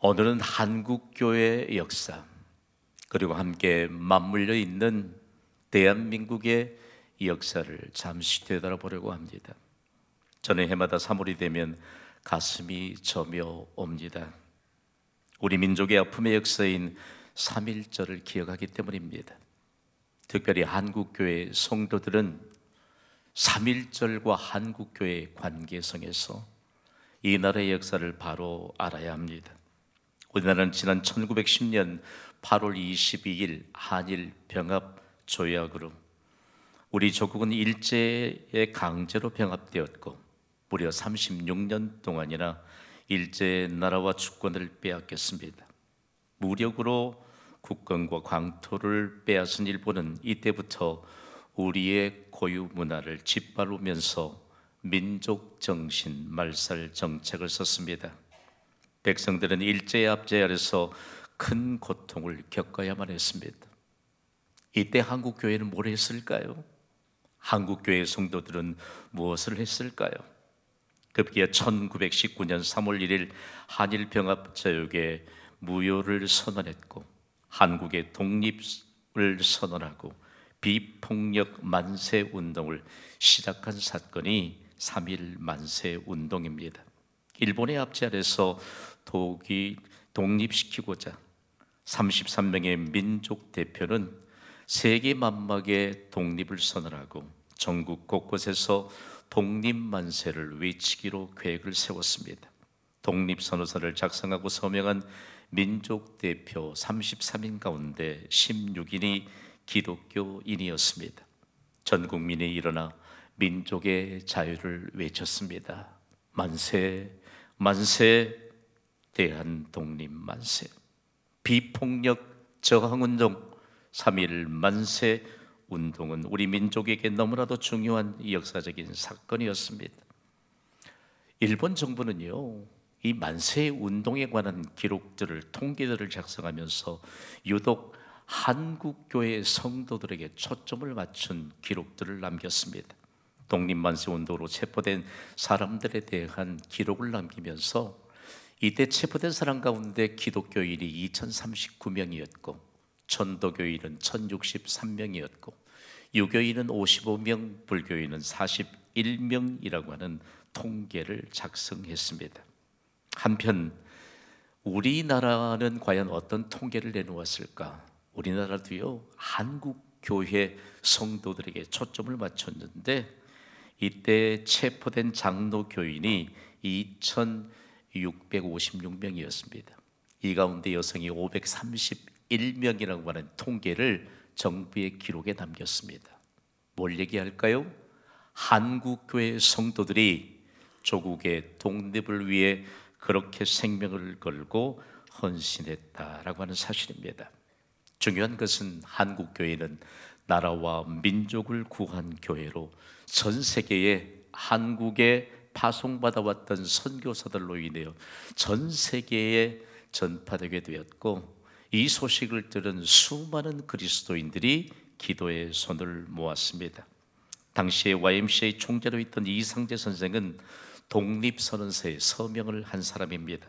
오늘은 한국교회의 역사, 그리고 함께 맞물려 있는 대한민국의 역사를 잠시 되돌아보려고 합니다. 저는 해마다 3월이 되면 가슴이 저며 옵니다. 우리 민족의 아픔의 역사인 3.1절을 기억하기 때문입니다. 특별히 한국교회 성도들은 3.1절과 한국교회의 관계성에서 이 나라의 역사를 바로 알아야 합니다. 우리나라는 지난 1910년 8월 22일 한일 병합 조약으로 우리 조국은 일제의 강제로 병합되었고 무려 36년 동안이나 일제의 나라와 주권을 빼앗겼습니다. 무력으로 국권과 광토를 빼앗은 일본은 이때부터 우리의 고유 문화를 짓밟으면서 민족 정신 말살 정책을 썼습니다. 백성들은 일제의 압제 아래서 큰 고통을 겪어야만 했습니다. 이때 한국교회는 뭘 했을까요? 한국교회 성도들은 무엇을 했을까요? 급기야 1919년 3월 1일 한일병합조약에 무효를 선언했고 한국의 독립을 선언하고 비폭력 만세 운동을 시작한 사건이 3.1 만세 운동입니다. 일본의 압제 아래서 독립시키고자 33명의 민족 대표는 세계 만막의 독립을 선언하고 전국 곳곳에서 독립만세를 외치기로 계획을 세웠습니다. 독립선언서를 작성하고 서명한 민족 대표 33인 가운데 16인이 기독교인이었습니다. 전 국민이 일어나 민족의 자유를 외쳤습니다. 만세, 만세, 대한독립 만세. 비폭력 저항운동 3.1 만세 운동은 우리 민족에게 너무나도 중요한 역사적인 사건이었습니다. 일본 정부는요, 이 만세 운동에 관한 기록들을, 통계들을 작성하면서 유독 한국교회 성도들에게 초점을 맞춘 기록들을 남겼습니다. 독립만세 운동으로 체포된 사람들에 대한 기록을 남기면서 이때 체포된 사람 가운데 기독교인이 2039명이었고 천도교인은 1063명이었고 유교인은 55명, 불교인은 41명이라고 하는 통계를 작성했습니다. 한편 우리나라는 과연 어떤 통계를 내놓았을까? 우리나라도요, 한국교회 성도들에게 초점을 맞췄는데 이때 체포된 장로교인이 2,656명이었습니다. 이 가운데 여성이 531명이라고 하는 통계를 정부의 기록에 남겼습니다. 뭘 얘기할까요? 한국교회 성도들이 조국의 독립을 위해 그렇게 생명을 걸고 헌신했다라고 하는 사실입니다. 중요한 것은 한국교회는 나라와 민족을 구한 교회로 전 세계에 한국에 파송받아왔던 선교사들로 인하여 전 세계에 전파되게 되었고 이 소식을 들은 수많은 그리스도인들이 기도의 손을 모았습니다. 당시에 YMCA 총재로 있던 이상재 선생은 독립선언서에 서명을 한 사람입니다.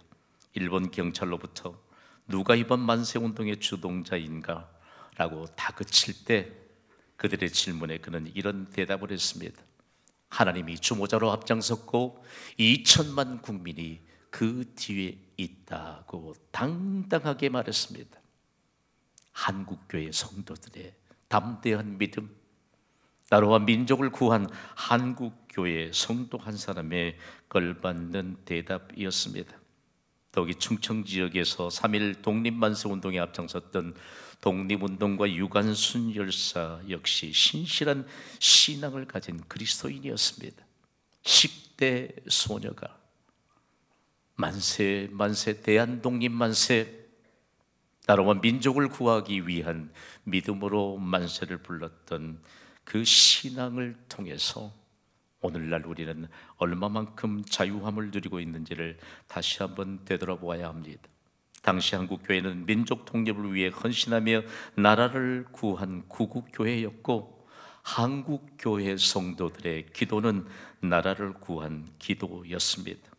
일본 경찰로부터 누가 이번 만세운동의 주동자인가? 라고 다그칠 때 그들의 질문에 그는 이런 대답을 했습니다. 하나님이 주모자로 앞장섰고 2천만 국민이 그 뒤에 있다고 당당하게 말했습니다. 한국교회 성도들의 담대한 믿음, 나라와 민족을 구한 한국교회 성도 한 사람의 걸맞는 대답이었습니다. 더욱이 충청 지역에서 3.1 독립만세운동에 앞장섰던 독립운동가 유관순 열사 역시 신실한 신앙을 가진 그리스도인이었습니다. 10대 소녀가 만세, 만세, 대한독립만세, 나라와 민족을 구하기 위한 믿음으로 만세를 불렀던 그 신앙을 통해서 오늘날 우리는 얼마만큼 자유함을 누리고 있는지를 다시 한번 되돌아보아야 합니다. 당시 한국교회는 민족 독립을 위해 헌신하며 나라를 구한 구국교회였고 한국교회 성도들의 기도는 나라를 구한 기도였습니다.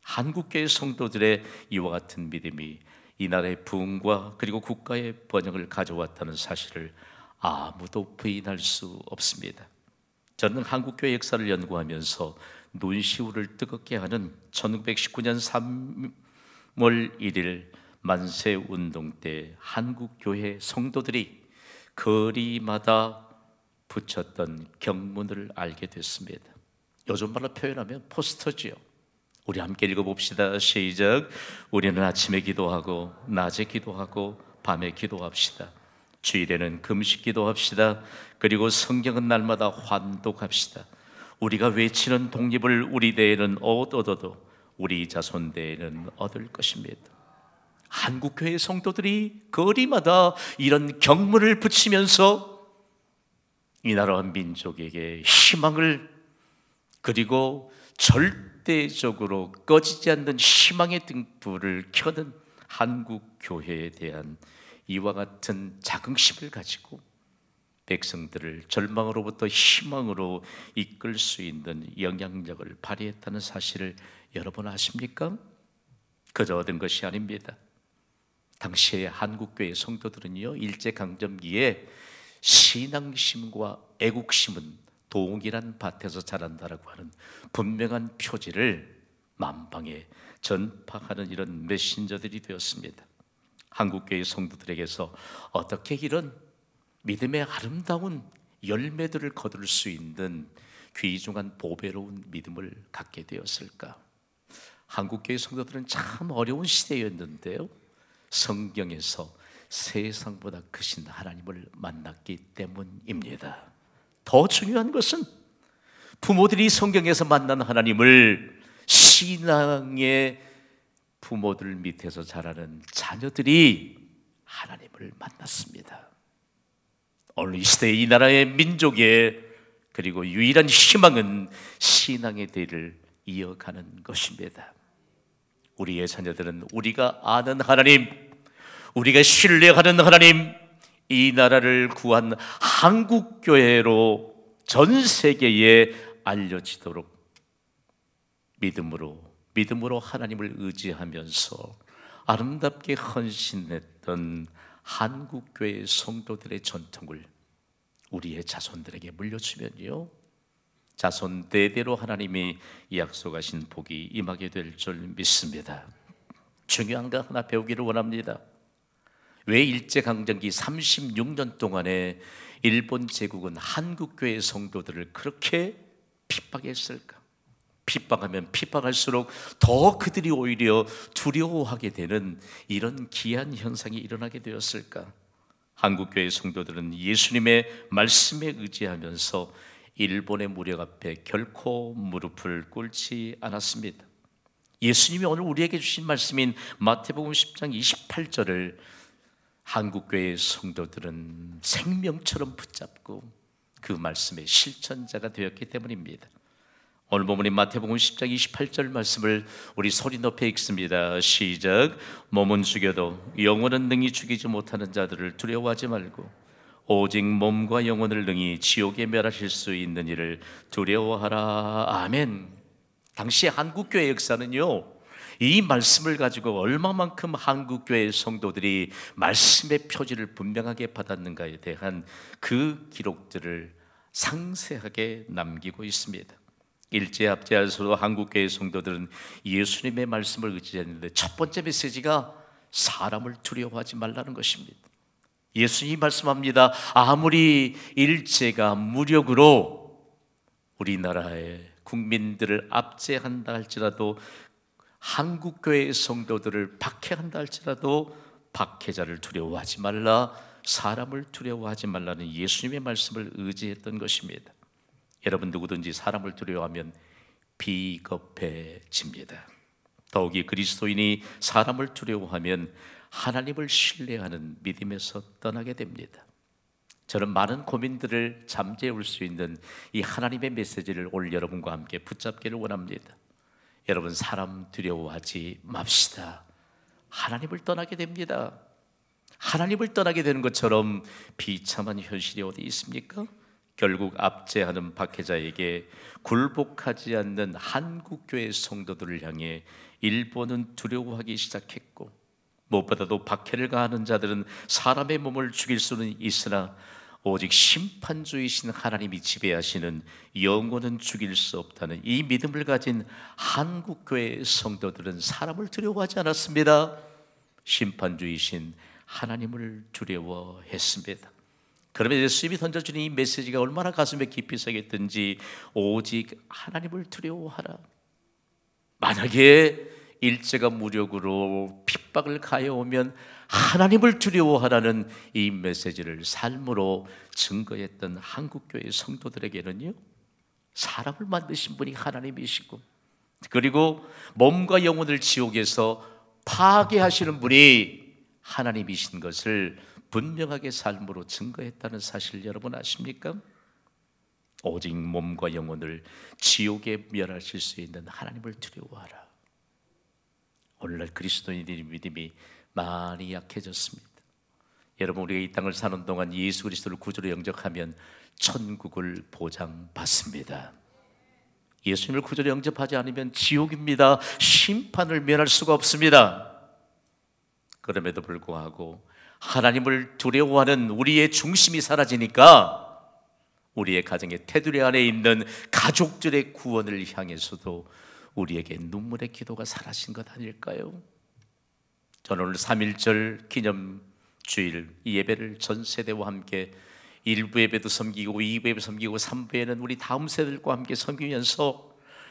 한국교회 성도들의 이와 같은 믿음이 이 나라의 부흥과 그리고 국가의 번영을 가져왔다는 사실을 아무도 부인할 수 없습니다. 저는 한국교회 역사를 연구하면서 논시울을 뜨겁게 하는 1919년 3월 1일 만세운동 때 한국교회 성도들이 거리마다 붙였던 경문을 알게 됐습니다. 요즘 말로 표현하면 포스터지요. 우리 함께 읽어봅시다. 시작. 우리는 아침에 기도하고 낮에 기도하고 밤에 기도합시다. 주일에는 금식 기도합시다. 그리고 성경은 날마다 환독합시다. 우리가 외치는 독립을 우리 대에는 얻어도 우리 자손 대에는 얻을 것입니다. 한국교회 성도들이 거리마다 이런 경문을 붙이면서 이 나라와 민족에게 희망을, 그리고 절대적으로 꺼지지 않는 희망의 등불을 켜는 한국교회에 대한 이와 같은 자긍심을 가지고 백성들을 절망으로부터 희망으로 이끌 수 있는 영향력을 발휘했다는 사실을 여러분 아십니까? 그저 얻은 것이 아닙니다. 당시에 한국교회 성도들은요, 일제강점기에 신앙심과 애국심은 동일한 밭에서 자란다라고 하는 분명한 표지를 만방에 전파하는 이런 메신저들이 되었습니다. 한국교회 성도들에게서 어떻게 이런 믿음의 아름다운 열매들을 거둘 수 있는 귀중한 보배로운 믿음을 갖게 되었을까? 한국교회 성도들은 참 어려운 시대였는데요, 성경에서 세상보다 크신 하나님을 만났기 때문입니다. 더 중요한 것은 부모들이 성경에서 만난 하나님을 신앙의 부모들 밑에서 자라는 자녀들이 하나님을 만났습니다. 오늘 이 시대의 이 나라의 민족의 그리고 유일한 희망은 신앙의 대를 이어가는 것입니다. 우리의 자녀들은 우리가 아는 하나님, 우리가 신뢰하는 하나님, 이 나라를 구한 한국교회로 전 세계에 알려지도록 믿음으로 하나님을 의지하면서 아름답게 헌신했던 한국교회 성도들의 전통을 우리의 자손들에게 물려주면요, 자손 대대로 하나님이 약속하신 복이 임하게 될 줄 믿습니다. 중요한 거 하나 배우기를 원합니다. 왜 일제강점기 36년 동안에 일본 제국은 한국교회 성도들을 그렇게 핍박했을까? 핍박하면 핍박할수록 더 그들이 오히려 두려워하게 되는 이런 기이한 현상이 일어나게 되었을까? 한국교회 성도들은 예수님의 말씀에 의지하면서 일본의 무력 앞에 결코 무릎을 꿇지 않았습니다. 예수님이 오늘 우리에게 주신 말씀인 마태복음 10장 28절을 한국교회 성도들은 생명처럼 붙잡고 그 말씀의 실천자가 되었기 때문입니다. 오늘 본문인 마태복음 10장 28절 말씀을 우리 소리 높여 읽습니다. 시작. 몸은 죽여도 영혼은 능히 죽이지 못하는 자들을 두려워하지 말고 오직 몸과 영혼을 능히 지옥에 멸하실 수 있는 이를 두려워하라. 아멘. 당시 한국교회 역사는요, 이 말씀을 가지고 얼마만큼 한국교회 성도들이 말씀의 표지를 분명하게 받았는가에 대한 그 기록들을 상세하게 남기고 있습니다. 일제압제에서도 한국교회 성도들은 예수님의 말씀을 의지했는데 첫 번째 메시지가 사람을 두려워하지 말라는 것입니다. 예수님이 말씀합니다. 아무리 일제가 무력으로 우리나라의 국민들을 압제한다 할지라도, 한국교회 성도들을 박해한다 할지라도 박해자를 두려워하지 말라, 사람을 두려워하지 말라는 예수님의 말씀을 의지했던 것입니다. 여러분, 누구든지 사람을 두려워하면 비겁해집니다. 더욱이 그리스도인이 사람을 두려워하면 하나님을 신뢰하는 믿음에서 떠나게 됩니다. 저는 많은 고민들을 잠재울 수 있는 이 하나님의 메시지를 오늘 여러분과 함께 붙잡기를 원합니다. 여러분, 사람 두려워하지 맙시다. 하나님을 떠나게 됩니다. 하나님을 떠나게 되는 것처럼 비참한 현실이 어디 있습니까? 결국 압제하는 박해자에게 굴복하지 않는 한국교회 성도들을 향해 일본은 두려워하기 시작했고, 무엇보다도 박해를 가하는 자들은 사람의 몸을 죽일 수는 있으나 오직 심판주이신 하나님이 지배하시는 영혼은 죽일 수 없다는 이 믿음을 가진 한국교회 성도들은 사람을 두려워하지 않았습니다. 심판주이신 하나님을 두려워했습니다. 그러면 예수님이 던져주는 이 메시지가 얼마나 가슴에 깊이 새겼든지, 오직 하나님을 두려워하라. 만약에 일제가 무력으로 핍박을 가해오면 하나님을 두려워하라는 이 메시지를 삶으로 증거했던 한국교회 성도들에게는요, 사람을 만드신 분이 하나님이시고, 그리고 몸과 영혼을 지옥에서 파괴하시는 분이 하나님이신 것을 분명하게 삶으로 증거했다는 사실 여러분 아십니까? 오직 몸과 영혼을 지옥에 멸하실 수 있는 하나님을 두려워하라. 오늘날 그리스도인들의 믿음이 많이 약해졌습니다. 여러분, 우리가 이 땅을 사는 동안 예수 그리스도를 구주로 영접하면 천국을 보장받습니다. 예수님을 구주로 영접하지 않으면 지옥입니다. 심판을 면할 수가 없습니다. 그럼에도 불구하고 하나님을 두려워하는 우리의 중심이 사라지니까 우리의 가정의 테두리 안에 있는 가족들의 구원을 향해서도 우리에게 눈물의 기도가 사라진 것 아닐까요? 저는 오늘 3.1절 기념주일 이 예배를 전 세대와 함께 1부 예배도 섬기고 2부 예배 섬기고 3부에는 우리 다음 세대들과 함께 섬기면서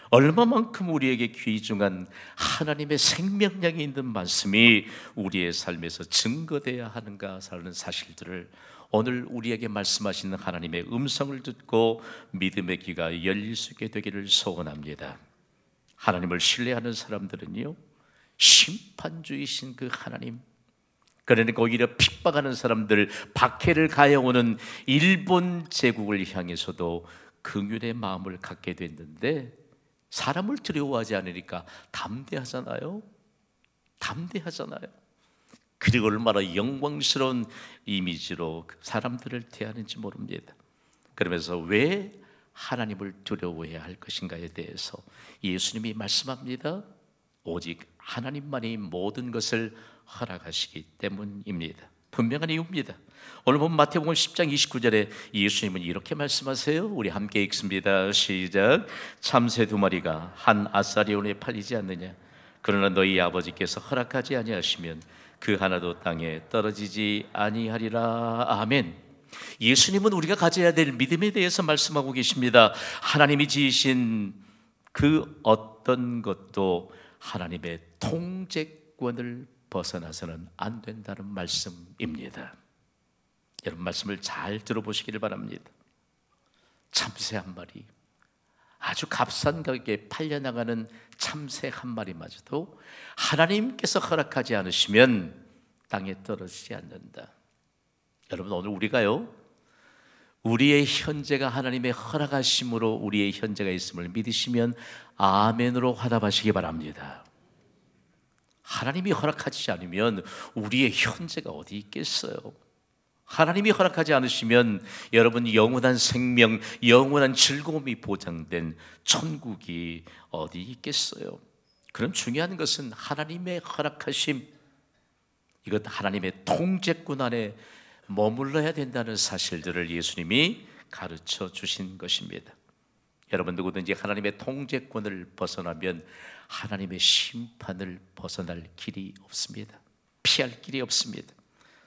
얼마만큼 우리에게 귀중한 하나님의 생명력이 있는 말씀이 우리의 삶에서 증거되어야 하는가 하는 사실들을 오늘 우리에게 말씀하시는 하나님의 음성을 듣고 믿음의 귀가 열릴 수 있게 되기를 소원합니다. 하나님을 신뢰하는 사람들은요, 심판주이신 그 하나님, 그러니까 오히려 핍박하는 사람들, 박해를 가해오는 일본 제국을 향해서도 긍휼의 마음을 갖게 됐는데, 사람을 두려워하지 않으니까 담대하잖아요. 담대하잖아요. 그리고 얼마나 영광스러운 이미지로 사람들을 대하는지 모릅니다. 그러면서 왜 하나님을 두려워해야 할 것인가에 대해서 예수님이 말씀합니다. 오직 하나님만이 모든 것을 허락하시기 때문입니다. 분명한 이유입니다. 오늘 본 마태복음 10장 29절에 예수님은 이렇게 말씀하세요. 우리 함께 읽습니다. 시작. 참새 2마리가 한 아사리온에 팔리지 않느냐? 그러나 너희 아버지께서 허락하지 아니하시면 그 하나도 땅에 떨어지지 아니하리라. 아멘. 예수님은 우리가 가져야 될 믿음에 대해서 말씀하고 계십니다. 하나님이 지으신 그 어떤 것도 하나님의 통제권을 벗어나서는 안 된다는 말씀입니다. 여러분, 말씀을 잘 들어보시기를 바랍니다. 참새 한 마리, 아주 값싼 가격에 팔려나가는 참새 한 마리마저도 하나님께서 허락하지 않으시면 땅에 떨어지지 않는다. 여러분, 오늘 우리가요, 우리의 현재가 하나님의 허락하심으로 우리의 현재가 있음을 믿으시면 아멘으로 화답하시기 바랍니다. 하나님이 허락하지 않으면 우리의 현재가 어디 있겠어요? 하나님이 허락하지 않으시면 여러분, 영원한 생명, 영원한 즐거움이 보장된 천국이 어디 있겠어요? 그럼 중요한 것은 하나님의 허락하심, 이것 하나님의 통제권 안에 머물러야 된다는 사실들을 예수님이 가르쳐 주신 것입니다. 여러분, 누구든지 하나님의 통제권을 벗어나면 하나님의 심판을 벗어날 길이 없습니다. 피할 길이 없습니다.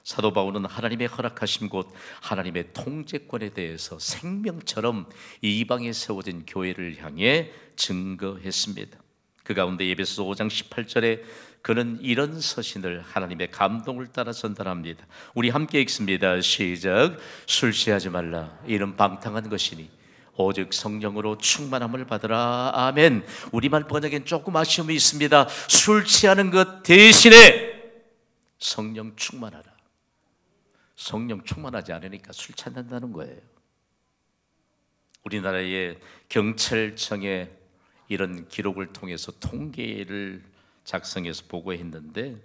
사도 바울은 하나님의 허락하신 곳 하나님의 통제권에 대해서 생명처럼 이방에 세워진 교회를 향해 증거했습니다. 그 가운데 에베소서 5장 18절에 그는 이런 서신을 하나님의 감동을 따라 전달합니다. 우리 함께 읽습니다. 시작. 술 취하지 말라. 이는 방탕한 것이니 오직 성령으로 충만함을 받으라. 아멘. 우리말 번역엔 조금 아쉬움이 있습니다. 술 취하는 것 대신에 성령 충만하라. 성령 충만하지 않으니까 술 취한다는 거예요. 우리나라의 경찰청에 이런 기록을 통해서 통계를 작성해서 보고했는데,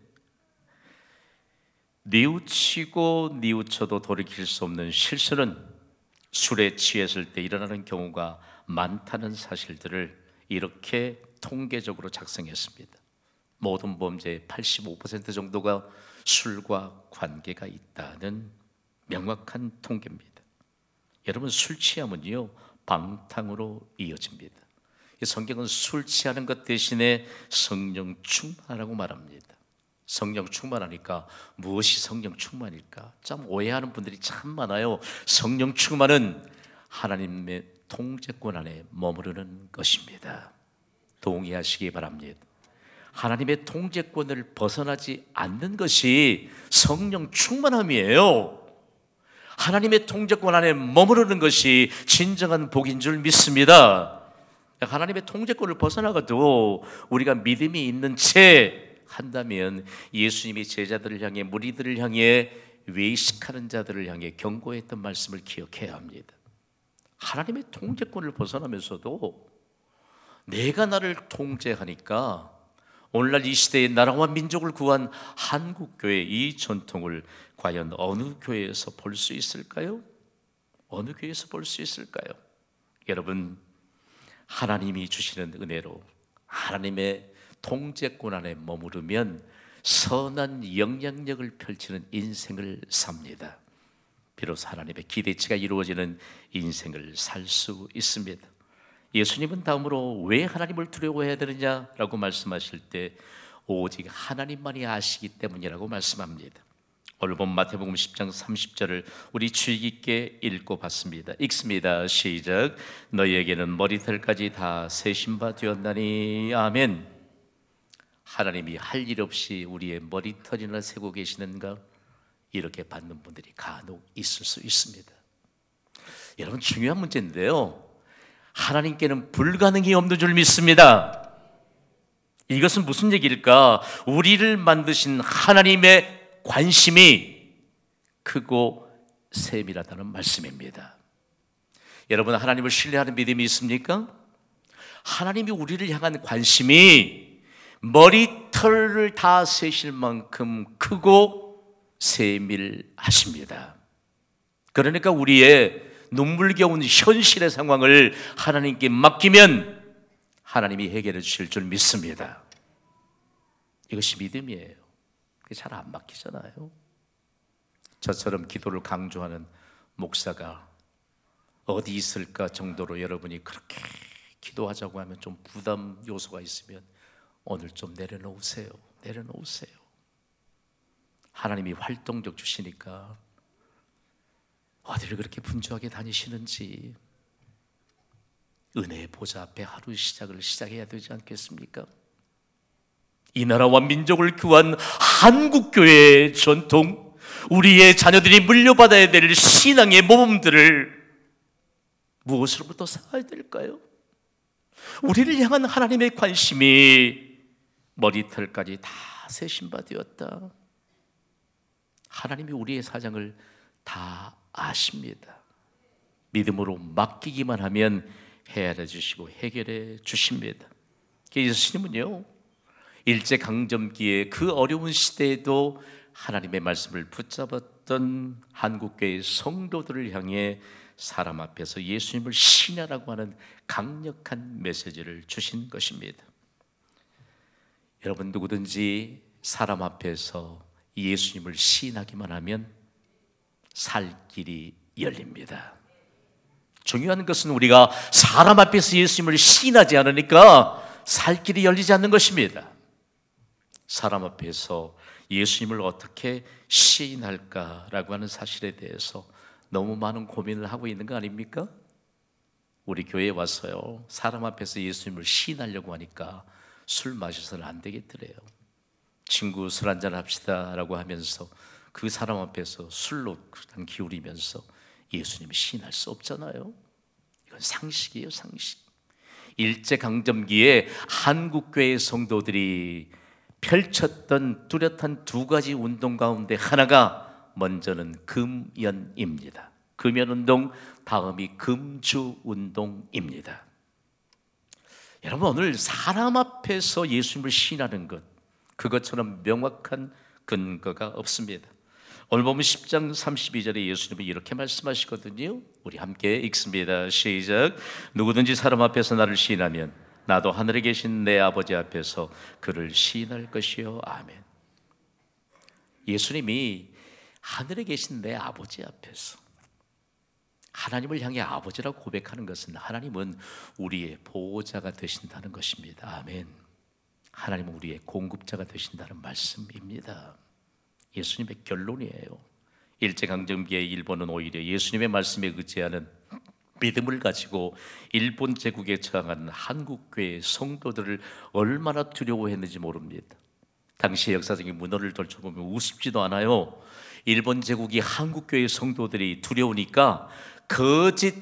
뉘우치고 뉘우쳐도 돌이킬 수 없는 실수는 술에 취했을 때 일어나는 경우가 많다는 사실들을 이렇게 통계적으로 작성했습니다. 모든 범죄의 85% 정도가 술과 관계가 있다는 명확한 통계입니다. 여러분, 술 취하면요 방탕으로 이어집니다. 성경은 술 취하는 것 대신에 성령 충만하라고 말합니다. 성령 충만하니까 무엇이 성령 충만일까? 참 오해하는 분들이 참 많아요. 성령 충만은 하나님의 통제권 안에 머무르는 것입니다. 동의하시기 바랍니다. 하나님의 통제권을 벗어나지 않는 것이 성령 충만함이에요. 하나님의 통제권 안에 머무르는 것이 진정한 복인 줄 믿습니다. 하나님의 통제권을 벗어나가도 우리가 믿음이 있는 채 한다면 예수님이 제자들을 향해, 무리들을 향해, 외식하는 자들을 향해 경고했던 말씀을 기억해야 합니다. 하나님의 통제권을 벗어나면서도 내가 나를 통제하니까 오늘날 이 시대의 나라와 민족을 구한 한국교회 이 전통을 과연 어느 교회에서 볼 수 있을까요? 어느 교회에서 볼 수 있을까요? 여러분, 하나님이 주시는 은혜로 하나님의 통제권 안에 머무르면 선한 영향력을 펼치는 인생을 삽니다. 비로소 하나님의 기대치가 이루어지는 인생을 살 수 있습니다. 예수님은 다음으로 왜 하나님을 두려워해야 되느냐라고 말씀하실 때 오직 하나님만이 아시기 때문이라고 말씀합니다. 오늘 본 마태복음 10장 30절을 우리 주의 깊게 읽고 봤습니다. 읽습니다. 시작. 너희에게는 머리털까지 다 세신 바 되었나니. 아멘. 하나님이 할 일 없이 우리의 머리털이나 세고 계시는가? 이렇게 받는 분들이 간혹 있을 수 있습니다. 여러분, 중요한 문제인데요, 하나님께는 불가능이 없는 줄 믿습니다. 이것은 무슨 얘기일까? 우리를 만드신 하나님의 관심이 크고 세밀하다는 말씀입니다. 여러분, 하나님을 신뢰하는 믿음이 있습니까? 하나님이 우리를 향한 관심이 머리털을 다 세실 만큼 크고 세밀하십니다. 그러니까 우리의 눈물겨운 현실의 상황을 하나님께 맡기면 하나님이 해결해 주실 줄 믿습니다. 이것이 믿음이에요. 잘 안 맡기잖아요. 저처럼 기도를 강조하는 목사가 어디 있을까 정도로 여러분이 그렇게 기도하자고 하면 좀 부담 요소가 있으면 오늘 좀 내려놓으세요. 내려놓으세요. 하나님이 활동적 주시니까 어디를 그렇게 분주하게 다니시는지 은혜의 보좌 앞에 하루 시작해야 되지 않겠습니까? 이 나라와 민족을 구한 한국교회의 전통, 우리의 자녀들이 물려받아야 될 신앙의 모범들을 무엇으로부터 쌓아야 될까요? 우리를 향한 하나님의 관심이 머리털까지 다 세신 바 되었다. 하나님이 우리의 사정을 다 아십니다. 믿음으로 맡기기만 하면 헤아려 주시고 해결해 주십니다. 예수님은요, 일제강점기에 그 어려운 시대에도 하나님의 말씀을 붙잡았던 한국교회의 성도들을 향해 사람 앞에서 예수님을 신하라고 하는 강력한 메시지를 주신 것입니다. 여러분, 누구든지 사람 앞에서 예수님을 시인하기만 하면 살 길이 열립니다. 중요한 것은 우리가 사람 앞에서 예수님을 시인하지 않으니까 살 길이 열리지 않는 것입니다. 사람 앞에서 예수님을 어떻게 시인할까라고 하는 사실에 대해서 너무 많은 고민을 하고 있는 거 아닙니까? 우리 교회에 와서요, 사람 앞에서 예수님을 시인하려고 하니까 술 마셔서는 안 되겠더래요. 친구 술 한잔 합시다 라고 하면서 그 사람 앞에서 술로 기울이면서 예수님을 시인할 수 없잖아요. 이건 상식이에요, 상식. 일제강점기에 한국교회 성도들이 펼쳤던 뚜렷한 두 가지 운동 가운데 하나가 먼저는 금연입니다. 금연운동, 다음이 금주운동입니다. 여러분, 오늘 사람 앞에서 예수님을 시인하는 것, 그것처럼 명확한 근거가 없습니다. 오늘 보면 10장 32절에 예수님이 이렇게 말씀하시거든요. 우리 함께 읽습니다. 시작. 누구든지 사람 앞에서 나를 시인하면 나도 하늘에 계신 내 아버지 앞에서 그를 시인할 것이요. 아멘. 예수님이 하늘에 계신 내 아버지 앞에서 하나님을 향해 아버지라고 고백하는 것은 하나님은 우리의 보호자가 되신다는 것입니다. 아멘. 하나님은 우리의 공급자가 되신다는 말씀입니다. 예수님의 결론이에요. 일제강점기의 일본은 오히려 예수님의 말씀에 의지하는 믿음을 가지고 일본 제국에 저항하는 한국교회 성도들을 얼마나 두려워했는지 모릅니다. 당시 역사적인 문헌을 돌춰보면 우습지도 않아요. 일본 제국이 한국교회 성도들이 두려우니까 거짓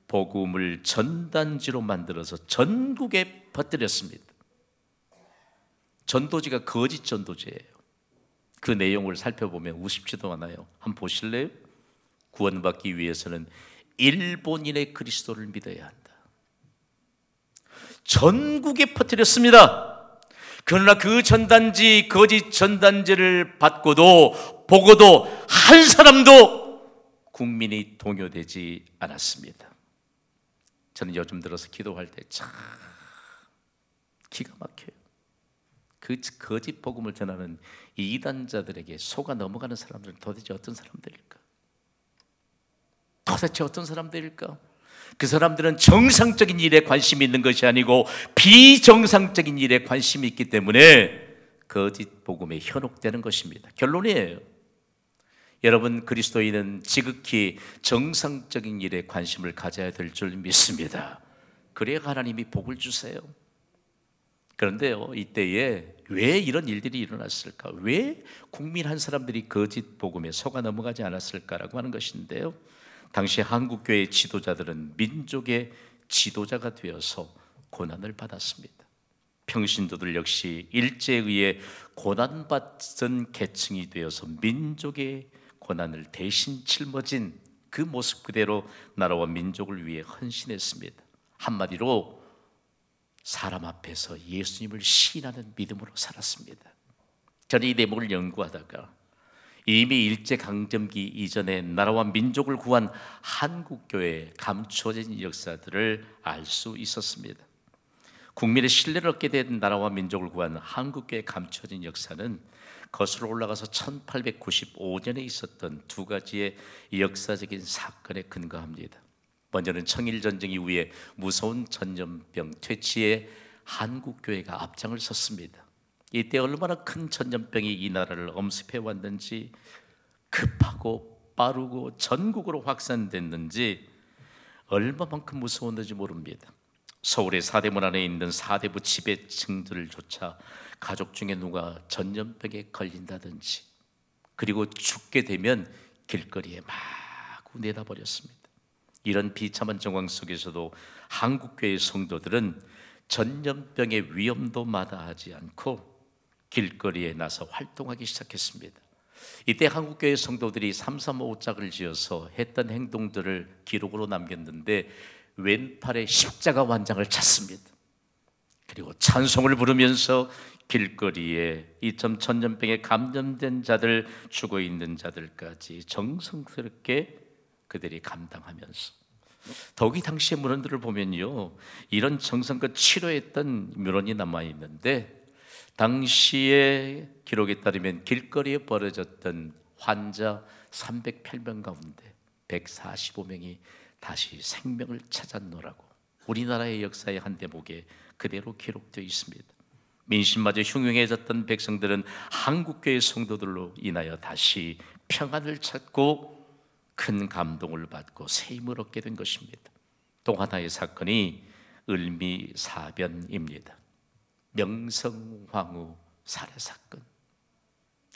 복음을 전단지로 만들어서 전국에 퍼뜨렸습니다. 전도지가 거짓 전도지예요. 그 내용을 살펴보면 우습지도 않아요. 한번 보실래요? 구원받기 위해서는 일본인의 그리스도를 믿어야 한다. 전국에 퍼뜨렸습니다. 그러나 그 전단지, 거짓 전단지를 받고도 보고도 한 사람도 국민이 동요되지 않았습니다. 저는 요즘 들어서 기도할 때 참 기가 막혀요. 그 거짓 복음을 전하는 이단자들에게 속아 넘어가는 사람들은 도대체 어떤 사람들일까? 도대체 어떤 사람들일까? 그 사람들은 정상적인 일에 관심이 있는 것이 아니고 비정상적인 일에 관심이 있기 때문에 거짓 복음에 현혹되는 것입니다. 결론이에요. 여러분, 그리스도인은 지극히 정상적인 일에 관심을 가져야 될 줄 믿습니다. 그래야 하나님이 복을 주세요. 그런데요, 이때에 왜 이런 일들이 일어났을까? 왜 국민 한 사람들이 거짓 복음에 속아 넘어가지 않았을까라고 하는 것인데요, 당시 한국교회 지도자들은 민족의 지도자가 되어서 고난을 받았습니다. 평신도들 역시 일제에 의해 고난받은 계층이 되어서 민족의 고난을 대신 짊어진 그 모습 그대로 나라와 민족을 위해 헌신했습니다. 한마디로 사람 앞에서 예수님을 시인하는 믿음으로 살았습니다. 저는 이 대목을 연구하다가 이미 일제강점기 이전에 나라와 민족을 구한 한국교회의 감추어진 역사들을 알 수 있었습니다. 국민의 신뢰를 얻게 된 나라와 민족을 구한 한국교회의 감추어진 역사는 거슬러 올라가서 1895년에 있었던 두 가지의 역사적인 사건에 근거합니다. 먼저는 청일전쟁 이후에 무서운 전염병 퇴치에 한국교회가 앞장을 섰습니다. 이때 얼마나 큰 전염병이 이 나라를 엄습해 왔는지, 급하고 빠르고 전국으로 확산됐는지 얼마만큼 무서웠는지 모릅니다. 서울의 사대문 안에 있는 사대부 지배층들조차 가족 중에 누가 전염병에 걸린다든지, 그리고 죽게 되면 길거리에 마구 내다버렸습니다. 이런 비참한 정황 속에서도 한국교회 성도들은 전염병의 위험도 마다하지 않고 길거리에 나서 활동하기 시작했습니다. 이때 한국교회 성도들이 335짝을 지어서 했던 행동들을 기록으로 남겼는데, 왼팔에 십자가 완장을 찾습니다. 그리고 찬송을 부르면서 길거리에 이 전염병에 감염된 자들, 죽어 있는 자들까지 정성스럽게 그들이 감당하면서, 더욱이 당시의 문헌들을 보면요, 이런 정성껏 치료했던 문헌이 남아있는데, 당시의 기록에 따르면 길거리에 벌어졌던 환자 308명 가운데 145명이 다시 생명을 찾았노라고 우리나라의 역사의 한 대목에 그대로 기록되어 있습니다. 민심마저 흉흉해졌던 백성들은 한국교회 성도들로 인하여 다시 평안을 찾고 큰 감동을 받고 새 힘을 얻게 된 것입니다. 또 하나의 사건이 을미사변입니다. 명성황후 살해 사건.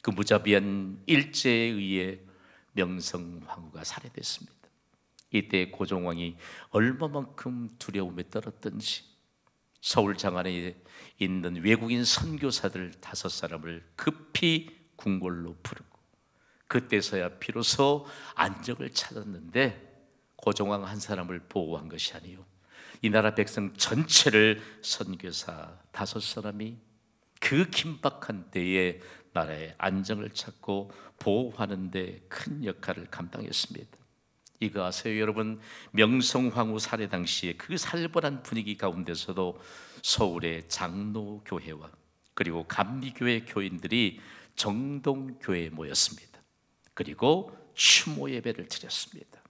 그 무자비한 일제에 의해 명성황후가 살해됐습니다. 이때 고종왕이 얼마만큼 두려움에 떨었던지 서울 장안에 있는 외국인 선교사들 5사람을 급히 궁궐로 부르고, 그때서야 비로소 안정을 찾았는데, 고종왕 한 사람을 보호한 것이 아니요, 이 나라 백성 전체를 선교사 5사람이 그 긴박한 때에 나라의 안정을 찾고 보호하는 데 큰 역할을 감당했습니다. 이거 아세요 여러분? 명성황후 살해 당시에 그 살벌한 분위기 가운데서도 서울의 장로교회와 그리고 감리교회 교인들이 정동교회에 모였습니다. 그리고 추모 예배를 드렸습니다.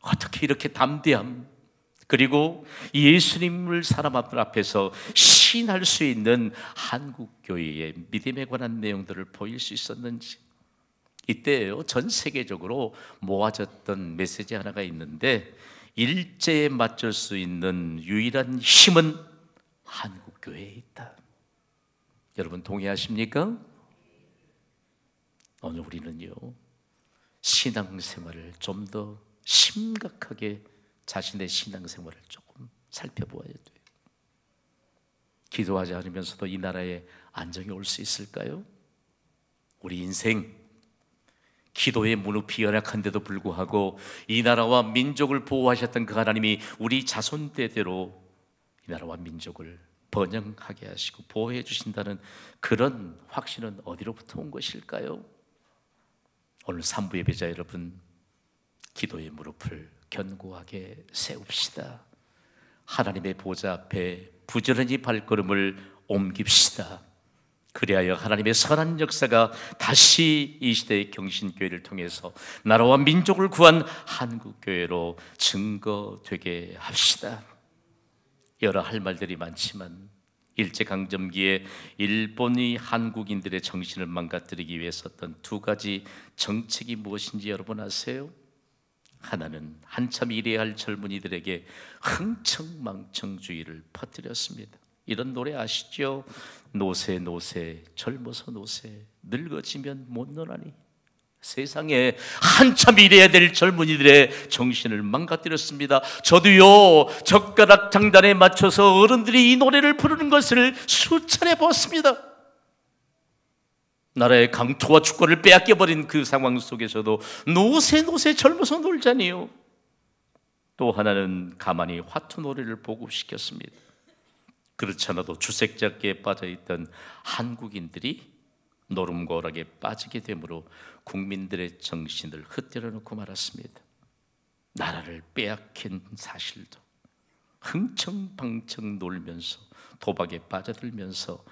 어떻게 이렇게 담대함, 그리고 예수님을 사람 앞에서 시인할 수 있는 한국교회의 믿음에 관한 내용들을 보일 수 있었는지. 이때요 전 세계적으로 모아졌던 메시지 하나가 있는데, 일제에 맞설 수 있는 유일한 힘은 한국교회에 있다. 여러분 동의하십니까? 오늘 우리는요 신앙생활을 좀 더 심각하게 자신의 신앙생활을 조금 살펴보아야 돼요. 기도하지 않으면서도 이 나라에 안정이 올 수 있을까요? 우리 인생 기도의 무릎이 연약한데도 불구하고 이 나라와 민족을 보호하셨던 그 하나님이 우리 자손대대로 이 나라와 민족을 번영하게 하시고 보호해 주신다는 그런 확신은 어디로부터 온 것일까요? 오늘 3부 예배자 여러분, 기도의 무릎을 견고하게 세웁시다. 하나님의 보좌 앞에 부지런히 발걸음을 옮깁시다. 그리하여 하나님의 선한 역사가 다시 이 시대의 경신교회를 통해서 나라와 민족을 구한 한국교회로 증거되게 합시다. 여러 할 말들이 많지만 일제강점기에 일본이 한국인들의 정신을 망가뜨리기 위해 썼던 두 가지 정책이 무엇인지 여러분 아세요? 하나는 한참 일해야 할 젊은이들에게 흥청망청주의를 퍼뜨렸습니다. 이런 노래 아시죠? 노세 노세 젊어서 노세 늙어지면 못 노나니. 세상에 한참 일해야 될 젊은이들의 정신을 망가뜨렸습니다. 저도요 젓가락 장단에 맞춰서 어른들이 이 노래를 부르는 것을 수차례 보았습니다. 나라의 강토와 주권을 빼앗겨버린 그 상황 속에서도 노세 노세 젊어서 놀자니요. 또 하나는 가만히 화투 노래를 보급시켰습니다. 그렇지 않아도 주색잡기에 빠져있던 한국인들이 노름고락에 빠지게 되므로 국민들의 정신을 흩뜨려 놓고 말았습니다. 나라를 빼앗긴 사실도 흥청방청 놀면서 도박에 빠져들면서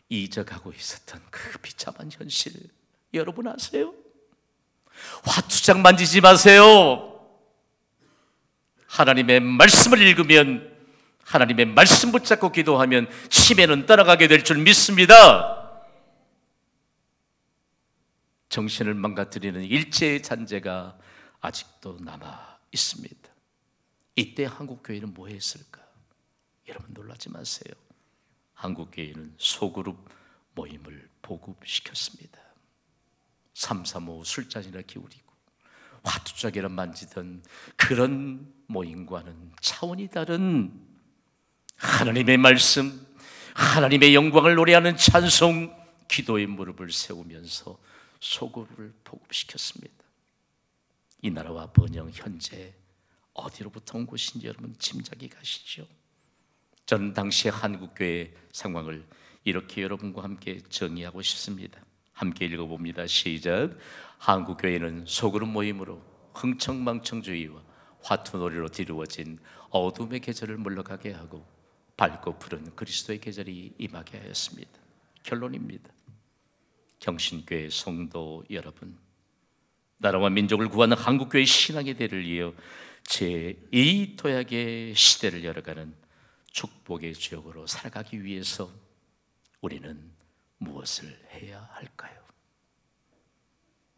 잊어가고 있었던 그 비참한 현실 여러분 아세요? 화투장 만지지 마세요. 하나님의 말씀을 읽으면, 하나님의 말씀 붙잡고 기도하면 치매는 떠나가게 될 줄 믿습니다. 정신을 망가뜨리는 일제의 잔재가 아직도 남아 있습니다. 이때 한국교회는 뭐 했을까? 여러분 놀라지 마세요. 한국교회는 소그룹 모임을 보급시켰습니다. 335 술잔이나 기울이고 화투짝이나 만지던 그런 모임과는 차원이 다른 하나님의 말씀, 하나님의 영광을 노래하는 찬송, 기도의 무릎을 세우면서 소그룹을 보급시켰습니다. 이 나라와 번영 현재 어디로부터 온 곳인지 여러분 짐작이 가시죠? 저는 당시의 한국교회의 상황을 이렇게 여러분과 함께 정의하고 싶습니다. 함께 읽어봅니다. 시작. 한국교회는 소그룹 모임으로 흥청망청주의와 화투놀이로 뒤루어진 어둠의 계절을 물러가게 하고 밝고 푸른 그리스도의 계절이 임하게 하였습니다. 결론입니다. 경신교회 성도 여러분, 나라와 민족을 구하는 한국교회 신앙의 대를 이어 제2 도약의 시대를 열어가는 축복의 지역으로 살아가기 위해서 우리는 무엇을 해야 할까요?